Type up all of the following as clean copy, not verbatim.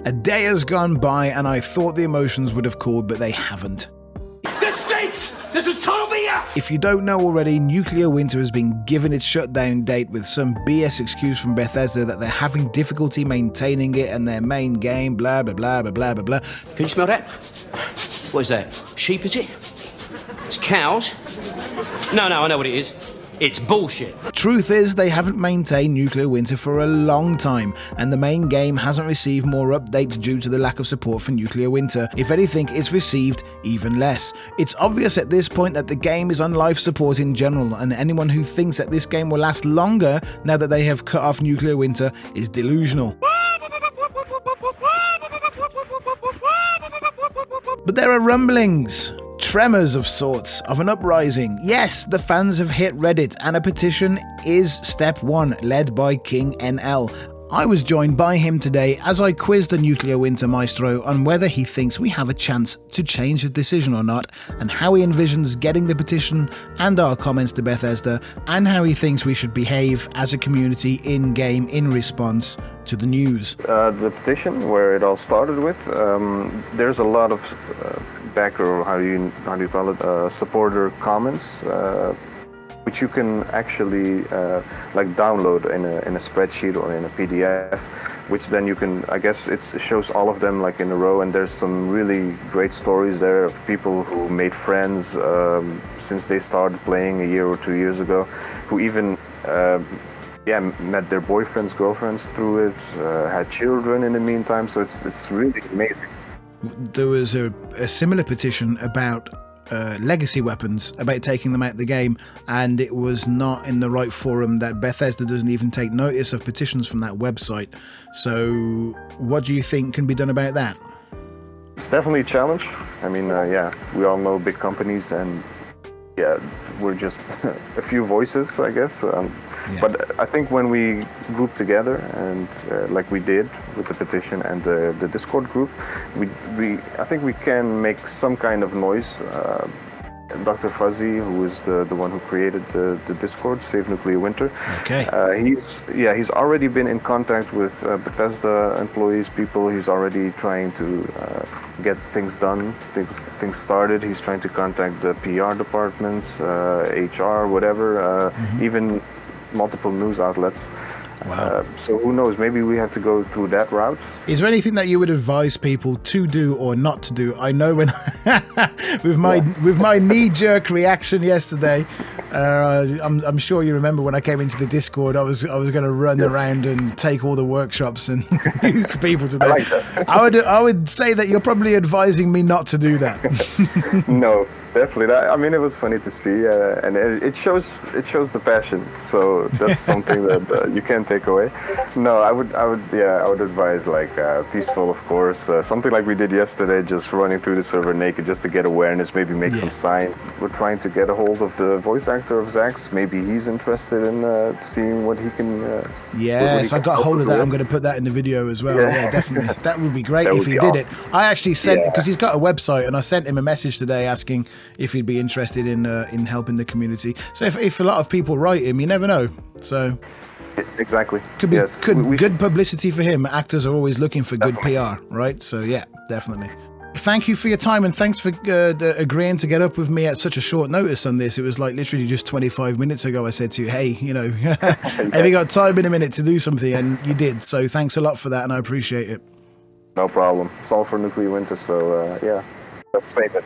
A day has gone by and I thought the emotions would have cooled, but they haven't. This stinks! This is total BS! If you don't know already, Nuclear Winter has been given its shutdown date with some BS excuse from Bethesda that they're having difficulty maintaining it and their main game, blah blah blah blah blah blah blah. Can you smell that? What is that? Sheep, is it? It's cows? No, I know what it is. It's bullshit. Truth is, they haven't maintained Nuclear Winter for a long time, and the main game hasn't received more updates due to the lack of support for Nuclear Winter. If anything, it's received even less. It's obvious at this point that the game is on life support in general, and anyone who thinks that this game will last longer now that they have cut off Nuclear Winter is delusional. But there are rumblings, tremors of sorts, of an uprising. Yes, the fans have hit Reddit, and a petition is step one, led by KingNL. I was joined by him today as I quizzed the Nuclear Winter Maestro on whether he thinks we have a chance to change the decision or not, and how he envisions getting the petition and our comments to Bethesda, and how he thinks we should behave as a community in-game in response to the news. The petition, where it all started with, there's a lot of backer, how do you call it, supporter comments, which you can actually like download in a spreadsheet or in a PDF, which then you can, I guess it shows all of them like in a row, and there's some really great stories there of people who made friends since they started playing a year or 2 years ago, who even met their boyfriends, girlfriends through it, had children in the meantime, so it's really amazing. There was a similar petition about legacy weapons, about taking them out of the game, and it was not in the right forum. That Bethesda doesn't even take notice of petitions from that website. So what do you think can be done about that? It's definitely a challenge. I mean, we all know big companies, and we're just a few voices, I guess. But I think when we group together, and like we did with the petition and the Discord group, I think we can make some kind of noise. Dr. Fuzzy, who is the one who created the Discord, Save Nuclear Winter. Okay. He's already been in contact with Bethesda employees, people. He's already trying to get things done, things started. He's trying to contact the PR departments, HR, whatever, even multiple news outlets. Wow. So who knows, maybe we have to go through that route. Is there anything that you would advise people to do or not to do? I know when with my knee-jerk reaction yesterday, I'm sure you remember when I came into the Discord, I was going to run around and take all the workshops and nuke people to death. I like that. I would say that you're probably advising me not to do that. No, definitely. I mean, it was funny to see, and it shows the passion. So that's something that you can't take away. No, I would advise like peaceful, of course. Something like we did yesterday, just running through the server naked, just to get awareness. Maybe make some signs. We're trying to get a hold of the voice actor of Zax. Maybe he's interested in seeing what he can. Yes, I got a hold of that. I'm going to put that in the video as well. Yeah, definitely. That would be great if he did it. I actually sent, because he's got a website, and I sent him a message today asking if he'd be interested in helping the community. So if a lot of people write him, you never know. So exactly, could be good publicity for him. Actors are always looking for good PR, right? So yeah, definitely. Thank you for your time, and thanks for agreeing to get up with me at such a short notice on this. It was like literally just 25 minutes ago I said to you, hey, have you got time in a minute to do something? And you did. So thanks a lot for that, and I appreciate it. No problem. It's all for Nuclear Winter, so let's save it.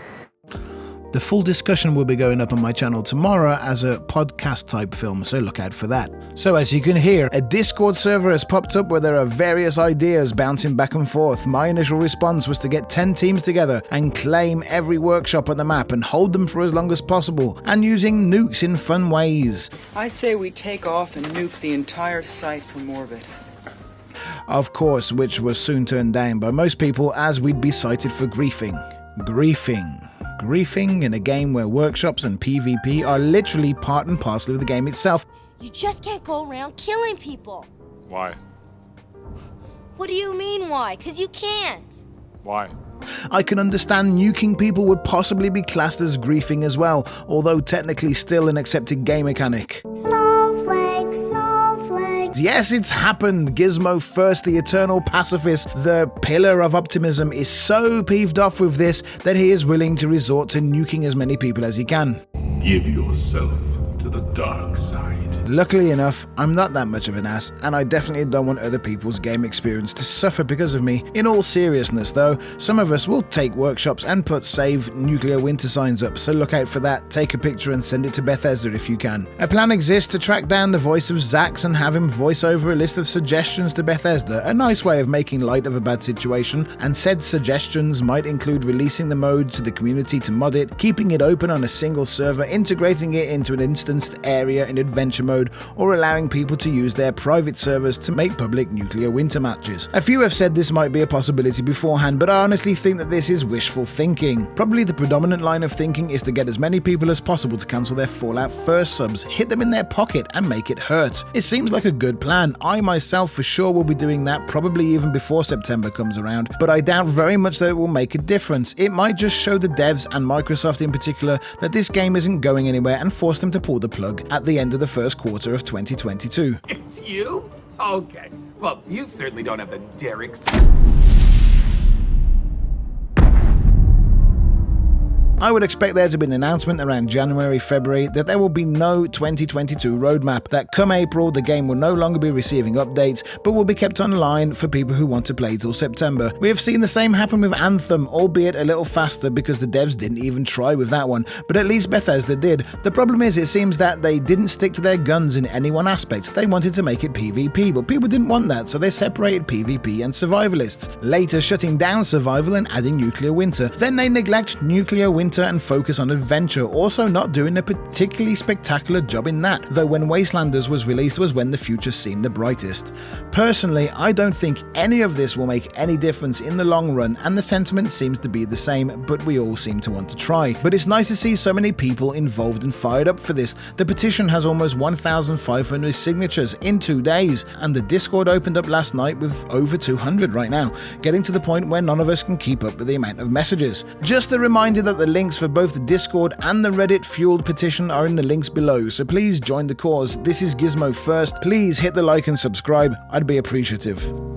The full discussion will be going up on my channel tomorrow as a podcast type film, so look out for that. So as you can hear, a Discord server has popped up where there are various ideas bouncing back and forth. My initial response was to get 10 teams together and claim every workshop on the map and hold them for as long as possible, and using nukes in fun ways. I say we take off and nuke the entire site from orbit. Of course, which was soon turned down by most people as we'd be cited for griefing. Griefing in a game where workshops and PvP are literally part and parcel of the game itself. You just can't go around killing people. Why? What do you mean why? 'Cause you can't. Why? I can understand nuking people would possibly be classed as griefing as well, although technically still an accepted game mechanic. Snowflake, snowflake, Yes, it's happened. Gizmo First, the eternal pacifist, the pillar of optimism, is so peeved off with this that he is willing to resort to nuking as many people as he can. Give yourself to the dark side. Luckily enough, I'm not that much of an ass, and I definitely don't want other people's game experience to suffer because of me. In all seriousness though, some of us will take workshops and put save Nuclear Winter signs up, so look out for that, take a picture and send it to Bethesda if you can. A plan exists to track down the voice of Zax and have him voice over a list of suggestions to Bethesda, a nice way of making light of a bad situation, and said suggestions might include releasing the mode to the community to mod it, keeping it open on a single server, integrating it into an instanced area in adventure mode, or allowing people to use their private servers to make public Nuclear Winter matches. A few have said this might be a possibility beforehand, but I honestly think that this is wishful thinking. Probably the predominant line of thinking is to get as many people as possible to cancel their Fallout First subs, hit them in their pocket and make it hurt. It seems like a good plan. I myself for sure will be doing that probably even before September comes around, but I doubt very much that it will make a difference. It might just show the devs and Microsoft in particular that this game isn't going anywhere and force them to pull the plug at the end of the first quarter of 2022. It's you? Okay. Well, you certainly don't have the derricks. I would expect there to be an announcement around January, February that there will be no 2022 roadmap, that come April the game will no longer be receiving updates but will be kept online for people who want to play till September. We have seen the same happen with Anthem, albeit a little faster because the devs didn't even try with that one, but at least Bethesda did. The problem is it seems that they didn't stick to their guns in any one aspect. They wanted to make it PvP, but people didn't want that, so they separated PvP and survivalists, later shutting down survival and adding Nuclear Winter. Then they neglect Nuclear Winter and focus on adventure, also not doing a particularly spectacular job in that, though when Wastelanders was released was when the future seemed the brightest. Personally, I don't think any of this will make any difference in the long run, and the sentiment seems to be the same, but we all seem to want to try. But it's nice to see so many people involved and fired up for this. The petition has almost 1,500 signatures in 2 days, and the Discord opened up last night with over 200 right now, getting to the point where none of us can keep up with the amount of messages. Just a reminder that the links for both the Discord and the Reddit-fueled petition are in the links below, so please join the cause. This is Gizmo First. Please hit the like and subscribe. I'd be appreciative.